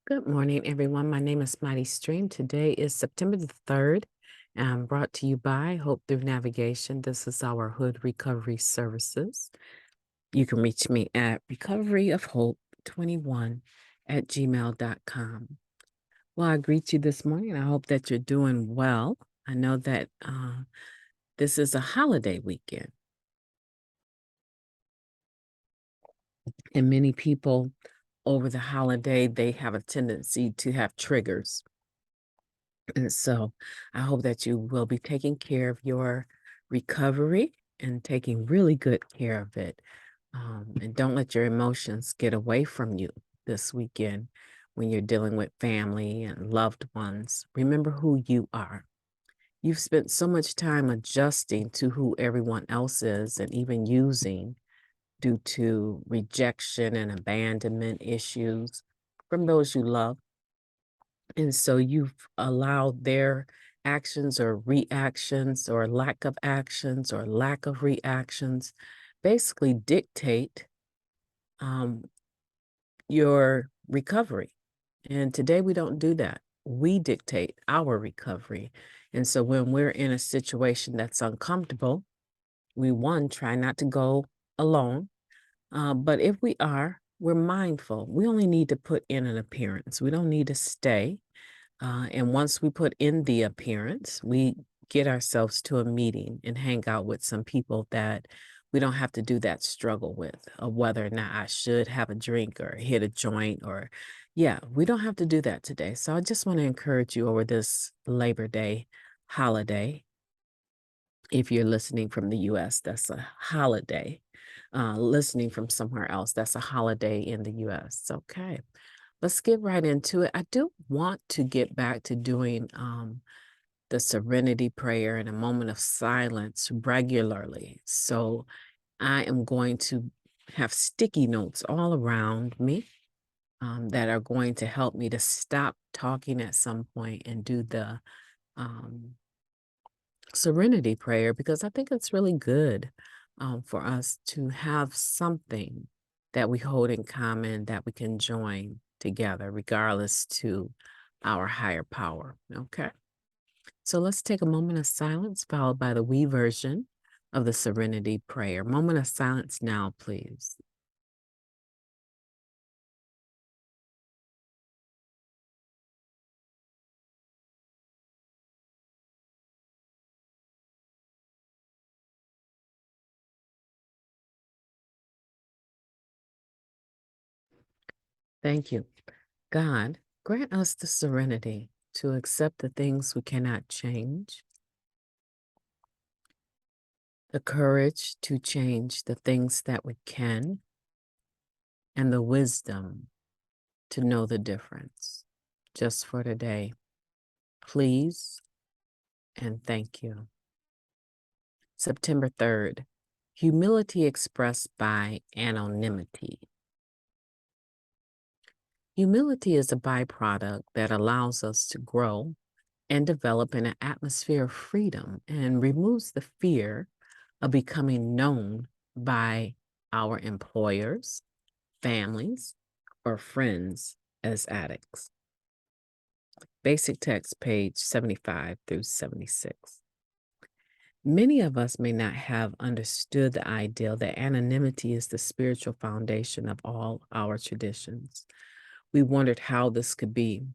Good morning, everyone. My name is MightyStream. Today is September the 3rd, and I'm brought to you by Hope Through Navigation. This is our Hood Recovery Services. You can reach me at recoveryofhope21@gmail.com. Well, I greet you this morning. I hope that you're doing well. I know that this is a holiday weekend, and many people over the holiday, they have a tendency to have triggers. And so I hope that you will be taking care of your recovery and taking really good care of it. And don't let your emotions get away from you this weekend when you're dealing with family and loved ones. Remember who you are. You've spent so much time adjusting to who everyone else is and even using due to rejection and abandonment issues from those you love. And so you've allowed their actions or reactions or lack of actions or lack of reactions basically dictate um, your recovery. And today we don't do that. We dictate our recovery. And so when we're in a situation that's uncomfortable, we try not to go alone. But if we are, we're mindful. We only need to put in an appearance. We don't need to stay. And once we put in the appearance, we get ourselves to a meeting and hang out with some people that we don't have to do that struggle with, of whether or not I should have a drink or hit a joint or, yeah, we don't have to do that today. So I just want to encourage you over this Labor Day holiday. If you're listening from the US, that's a holiday. Listening from somewhere else, that's a holiday in the US. Okay. Let's get right into it. I do want to get back to doing the serenity prayer and a moment of silence regularly. So I am going to have sticky notes all around me that are going to help me to stop talking at some point and do the um, serenity prayer because I think it's really good for us to have something that we hold in common that we can join together, regardless to our higher power. Okay. So let's take a moment of silence, followed by the we version of the serenity prayer. Moment of silence now, please. Thank you. God, grant us the serenity to accept the things we cannot change, the courage to change the things that we can, and the wisdom to know the difference. Just for today, please and thank you. September 3rd, humility expressed by anonymity. Humility is a byproduct that allows us to grow and develop in an atmosphere of freedom and removes the fear of becoming known by our employers, families, or friends as addicts. Basic text, page 75 through 76. Many of us may not have understood the idea that anonymity is the spiritual foundation of all our traditions. We wondered how this could be.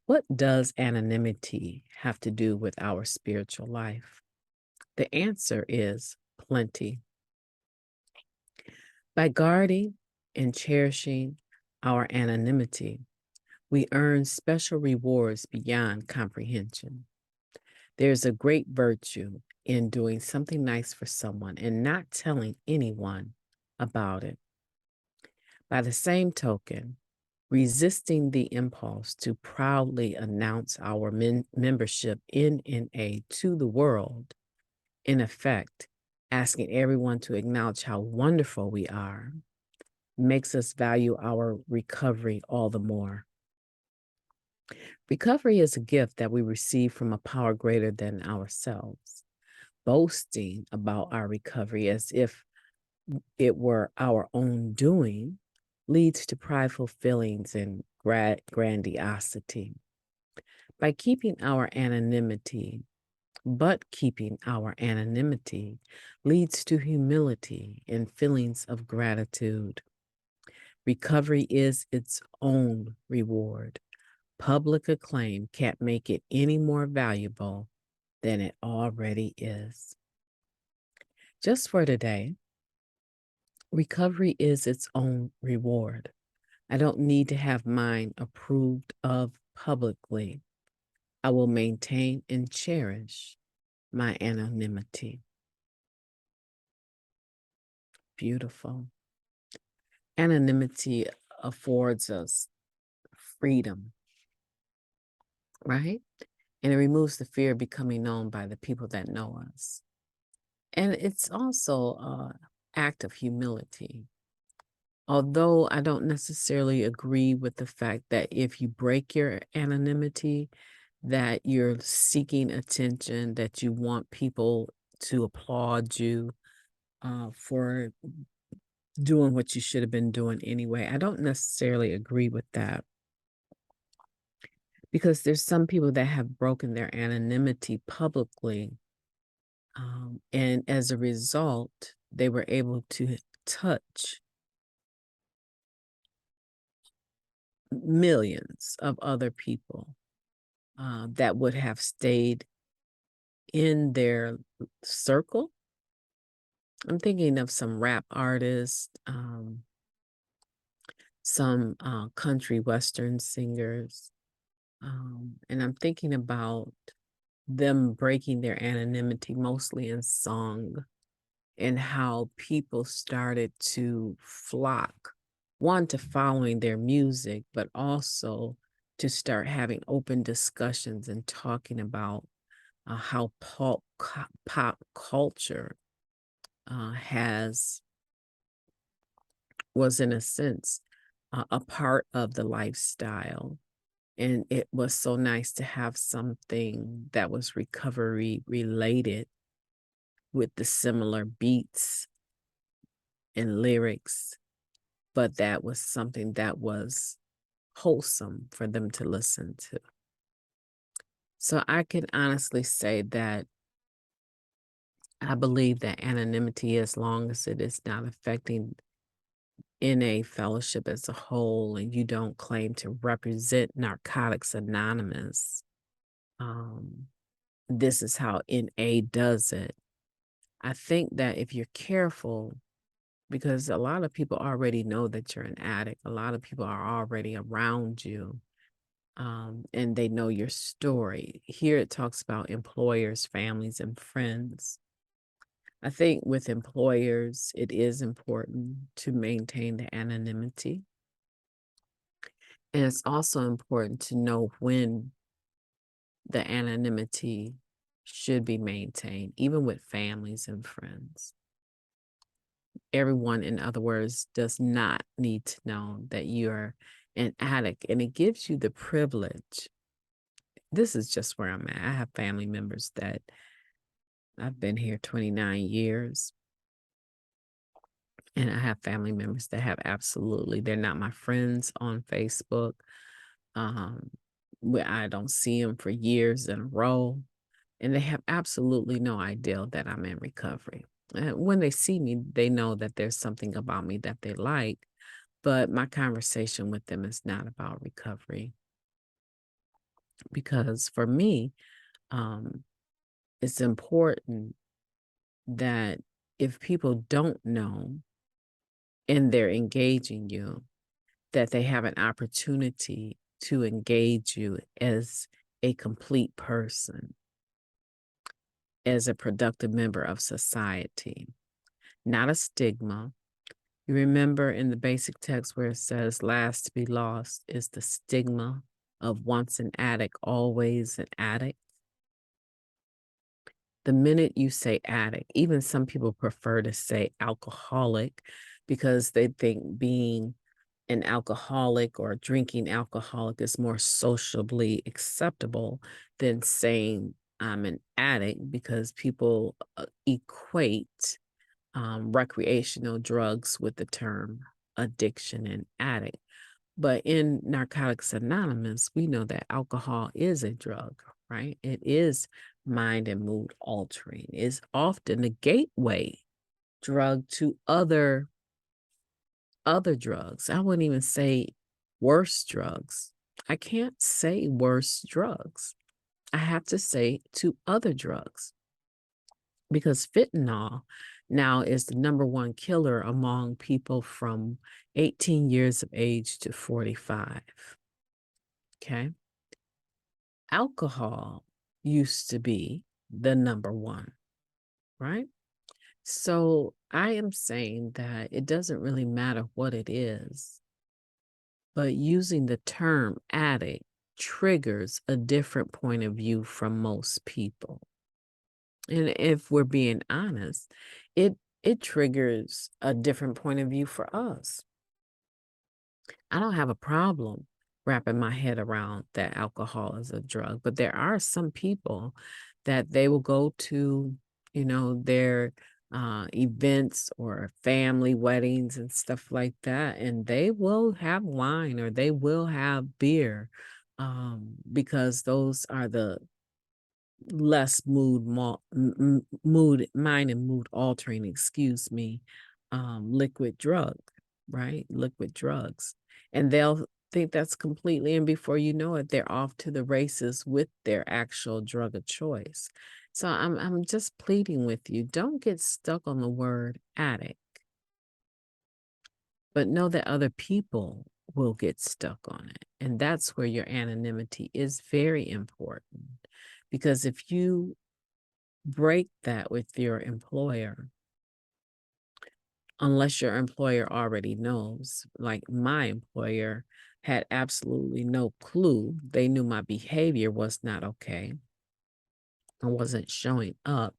What does anonymity have to do with our spiritual life? The answer is plenty. By guarding and cherishing our anonymity, we earn special rewards beyond comprehension. There's a great virtue in doing something nice for someone and not telling anyone about it. By the same token, resisting the impulse to proudly announce our membership in NA to the world, in effect, asking everyone to acknowledge how wonderful we are, makes us value our recovery all the more. Recovery is a gift that we receive from a power greater than ourselves. Boasting about our recovery as if it were our own doing leads to prideful feelings and grandiosity. By keeping our anonymity, but keeping our anonymity leads to humility and feelings of gratitude. Recovery is its own reward. Public acclaim can't make it any more valuable than it already is. Just for today, recovery is its own reward. I don't need to have mine approved of publicly. I will maintain and cherish my anonymity. Beautiful. Anonymity affords us freedom, right? And it removes the fear of becoming known by the people that know us. And it's also an act of humility. Although I don't necessarily agree with the fact that if you break your anonymity, that you're seeking attention, that you want people to applaud you for doing what you should have been doing anyway. I don't necessarily agree with that because there's some people that have broken their anonymity publicly. And as a result, they were able to touch millions of other people that would have stayed in their circle. I'm thinking of some rap artists, some country western singers, and I'm thinking about them breaking their anonymity mostly in song and how people started to flock, one, to following their music, but also to start having open discussions and talking about how pop culture was in a sense a part of the lifestyle. And it was so nice to have something that was recovery related with the similar beats and lyrics, but that was something that was wholesome for them to listen to. So I can honestly say that I believe that anonymity, as long as it is not affecting NA fellowship as a whole and you don't claim to represent Narcotics Anonymous, this is how NA does it. I think that if you're careful, because a lot of people already know that you're an addict, a lot of people are already around you, and they know your story. Here it talks about employers, families, and friends. I think with employers, it is important to maintain the anonymity. And it's also important to know when the anonymity should be maintained, even with families and friends. Everyone, in other words, does not need to know that you're an addict, and it gives you the privilege. This is just where I'm at. I have family members that I've been here 29 years, and I have family members that have they're not my friends on Facebook. Where I don't see them for years in a row, and they have absolutely no idea that I'm in recovery. And when they see me, they know that there's something about me that they like, but my conversation with them is not about recovery. Because for me, um, it's important that if people don't know and they're engaging you, that they have an opportunity to engage you as a complete person, as a productive member of society, not a stigma. You remember in the basic text where it says, last to be lost is the stigma of once an addict, always an addict. The minute you say addict, even some people prefer to say alcoholic because they think being an alcoholic or drinking alcoholic is more sociably acceptable than saying I'm an addict, because people equate recreational drugs with the term addiction and addict. But in Narcotics Anonymous, we know that alcohol is a drug, right? It is mind and mood altering. It's often a gateway drug to other drugs. I wouldn't even say worse drugs. I can't say worse drugs. I have to say to other drugs, because fentanyl now is the number one killer among people from 18 years of age to 45. Okay. Alcohol used to be the number one, right? So I am saying that it doesn't really matter what it is, but using the term addict triggers a different point of view from most people. And if we're being honest, it triggers a different point of view for us. I don't have a problem wrapping my head around that alcohol is a drug, but there are some people that they will go to, their events or family weddings and stuff like that, and they will have wine or they will have beer, because those are the less mind and mood altering, liquid drug, right? Liquid drugs. And they'll think that's completely, and before you know it, they're off to the races with their actual drug of choice. So I'm just pleading with you, don't get stuck on the word addict, but know that other people will get stuck on it. And that's where your anonymity is very important. Because if you break that with your employer, unless your employer already knows. Like my employer had absolutely no clue. They knew my behavior was not okay. I wasn't showing up,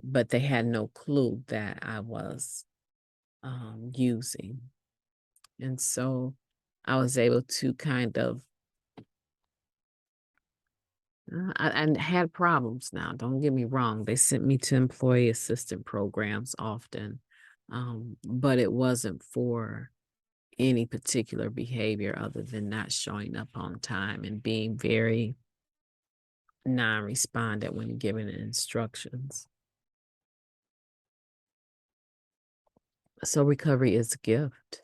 but they had no clue that I was using. And so I was able to kind of, I had problems now. Don't get me wrong. They sent me to employee assistant programs often, but it wasn't for any particular behavior other than not showing up on time and being very non-respondent when given instructions. So recovery is a gift.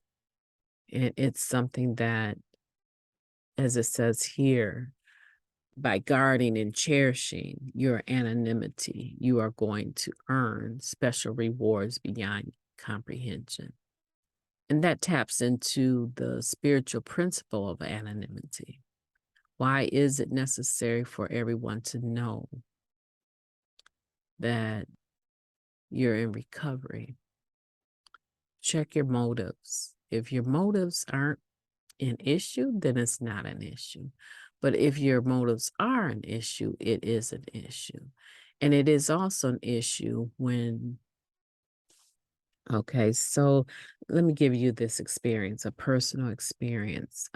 And it's something that, as it says here, by guarding and cherishing your anonymity, you are going to earn special rewards beyond comprehension. And that taps into the spiritual principle of anonymity. Why is it necessary for everyone to know that you're in recovery? Check your motives. If your motives aren't an issue, then it's not an issue. But if your motives are an issue, it is an issue. And it is also an issue when, okay, so let me give you this experience, a personal experience.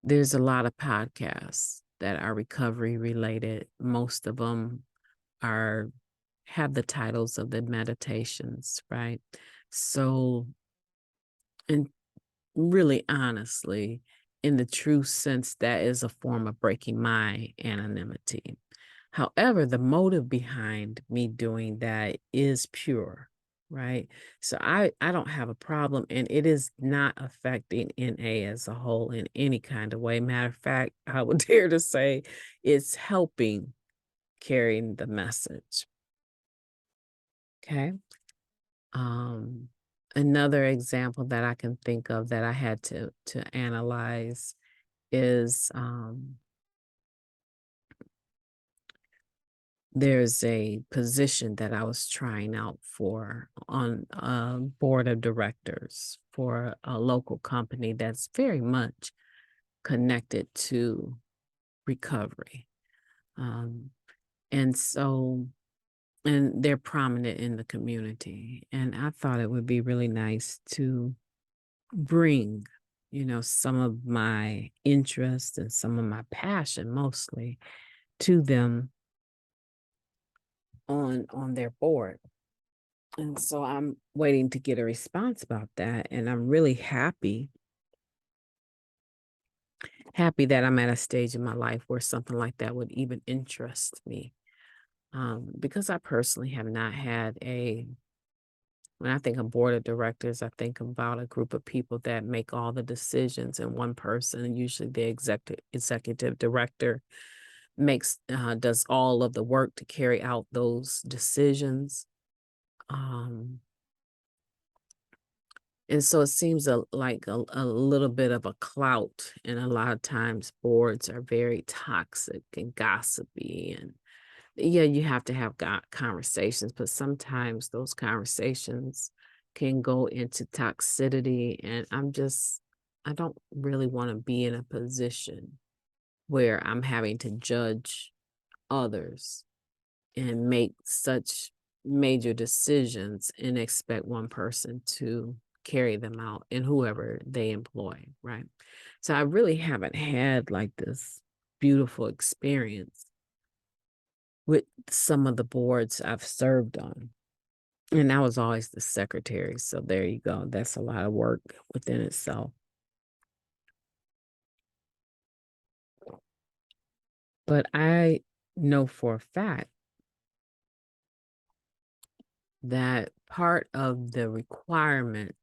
There's a lot of podcasts that are recovery related. Most of them have the titles of the meditations, right? So, and really honestly, in the true sense, that is a form of breaking my anonymity. However, the motive behind me doing that is pure, right? So I don't have a problem, and it is not affecting NA as a whole in any kind of way. Matter of fact, I would dare to say it's helping carrying the message. Okay. Another example that I can think of that I had to analyze is there's a position that I was trying out for on a board of directors for a local company that's very much connected to recovery. And so, and they're prominent in the community. And I thought it would be really nice to bring, some of my interest and some of my passion mostly to them on their board. And so I'm waiting to get a response about that. And I'm really happy that I'm at a stage in my life where something like that would even interest me. Because I personally have not had when I think of board of directors, I think about a group of people that make all the decisions, and one person, usually the executive director, does all of the work to carry out those decisions. Um, and so it seems like a little bit of a clout, and a lot of times boards are very toxic and gossipy, and yeah, you have to have conversations, but sometimes those conversations can go into toxicity. And I don't really want to be in a position where I'm having to judge others and make such major decisions and expect one person to carry them out and whoever they employ, right? So I really haven't had like this beautiful experience with some of the boards I've served on. And I was always the secretary. So there you go. That's a lot of work within itself. But I know for a fact that part of the requirement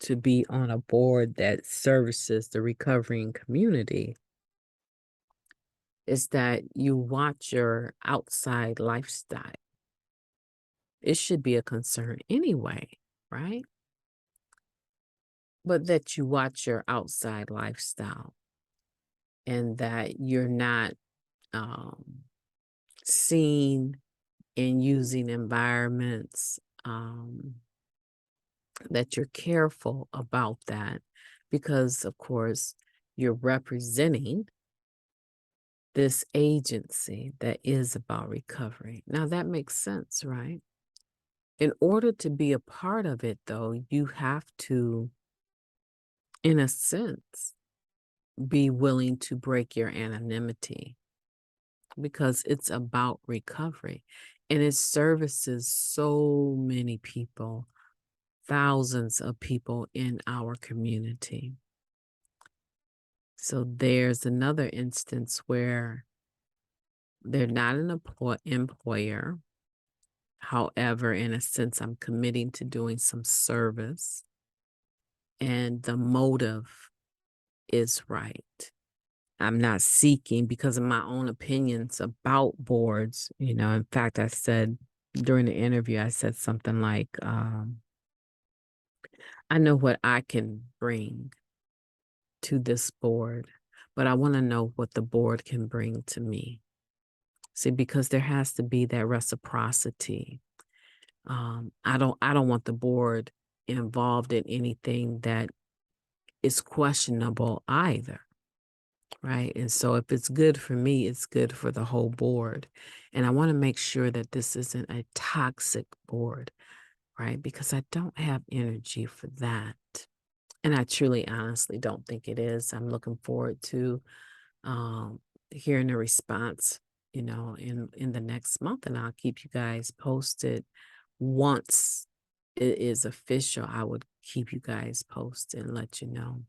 to be on a board that services the recovering community is that you watch your outside lifestyle. It should be a concern anyway, right? But that you watch your outside lifestyle and that you're not seen in using environments, that you're careful about that because, of course, you're representing this agency that is about recovery. Now, that makes sense, right? In order to be a part of it, though, you have to, in a sense, be willing to break your anonymity because it's about recovery and it services so many people, thousands of people in our community. So there's another instance where they're not an employer. However, in a sense, I'm committing to doing some service, and the motive is right. I'm not seeking because of my own opinions about boards. In fact, I said during the interview, I said something like, I know what I can bring to this board, but I want to know what the board can bring to me. See, because there has to be that reciprocity. I don't want the board involved in anything that is questionable either. Right. And so if it's good for me, it's good for the whole board. And I want to make sure that this isn't a toxic board, right? Because I don't have energy for that. And I truly, honestly don't think it is. I'm looking forward to hearing the response, in the next month. And I'll keep you guys posted. Once it is official, I would keep you guys posted and let you know.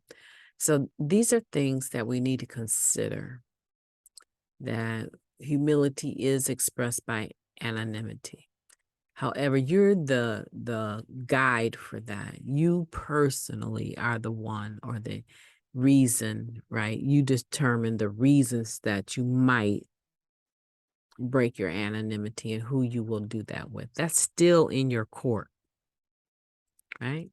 So these are things that we need to consider, that humility is expressed by anonymity. However, you're the guide for that. You personally are the one or the reason, right? You determine the reasons that you might break your anonymity and who you will do that with. That's still in your court, right?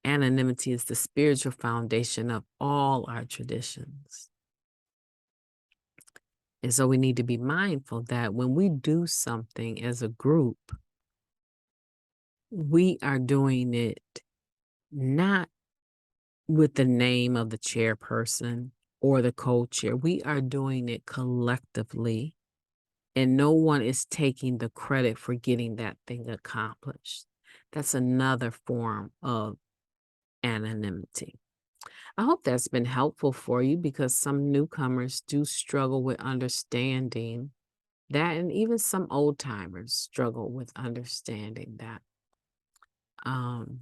Anonymity is the spiritual foundation of all our traditions. And so we need to be mindful that when we do something as a group, we are doing it not with the name of the chairperson or the co-chair. We are doing it collectively, and no one is taking the credit for getting that thing accomplished. That's another form of anonymity. I hope that's been helpful for you because some newcomers do struggle with understanding That and even some old timers struggle with understanding that. Um,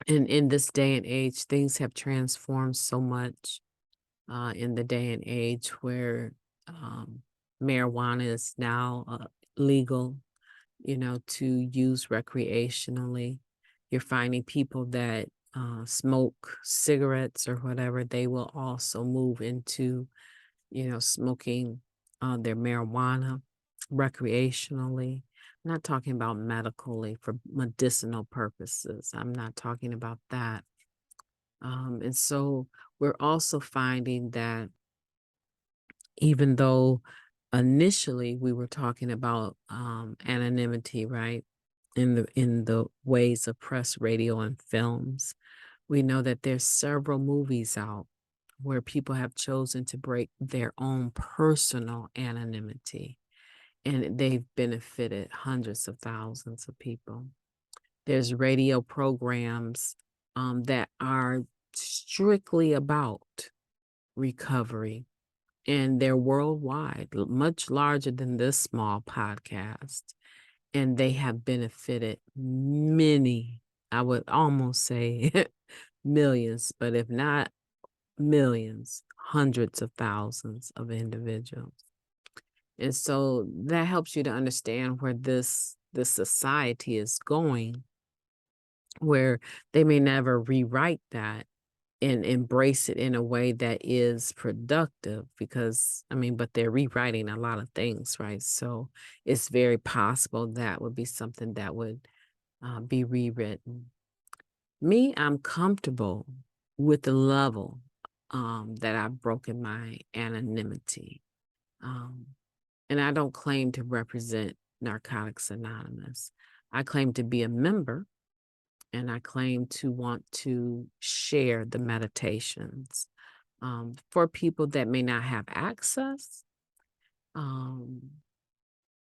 and in this day and age, things have transformed so much in the day and age where um, marijuana is now legal, to use recreationally. You're finding people that smoke cigarettes or whatever, they will also move into, smoking their marijuana recreationally. I'm not talking about medically for medicinal purposes. I'm not talking about that. And so we're also finding that even though initially we were talking about anonymity, right? In the ways of press, radio, and films, we know that there's several movies out where people have chosen to break their own personal anonymity, and they've benefited hundreds of thousands of people. There's radio programs that are strictly about recovery, and they're worldwide, much larger than this small podcast. And they have benefited many, I would almost say millions, but if not millions, hundreds of thousands of individuals. And so that helps you to understand where this society is going, where they may never rewrite that and embrace it in a way that is productive, because but they're rewriting a lot of things, right? So it's very possible that would be something that would be rewritten. Me, I'm comfortable with the level that I've broken my anonymity. Um, and I don't claim to represent Narcotics Anonymous. I claim to be a member, and I claim to want to share the meditations for people that may not have access, um,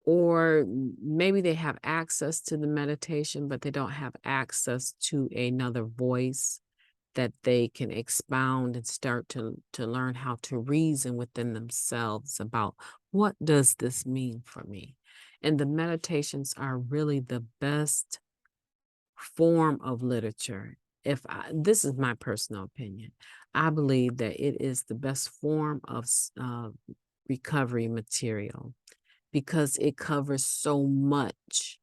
or maybe they have access to the meditation, but they don't have access to another voice that they can expound and start to learn how to reason within themselves about what does this mean for me. And the meditations are really the best form of literature. This is my personal opinion, I believe that it is the best form of recovery material because it covers so much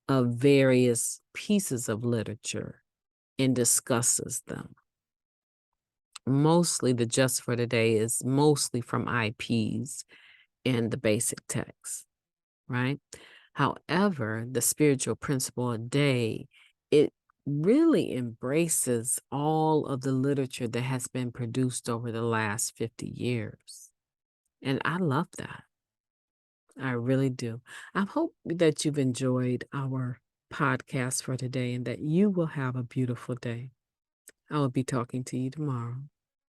of various pieces of literature and discusses them. Mostly the Just for Today is mostly from IPs and the basic text, right? However, the spiritual principle a day, it really embraces all of the literature that has been produced over the last 50 years. And I love that. I really do. I hope that you've enjoyed our podcast for today and that you will have a beautiful day. I will be talking to you tomorrow.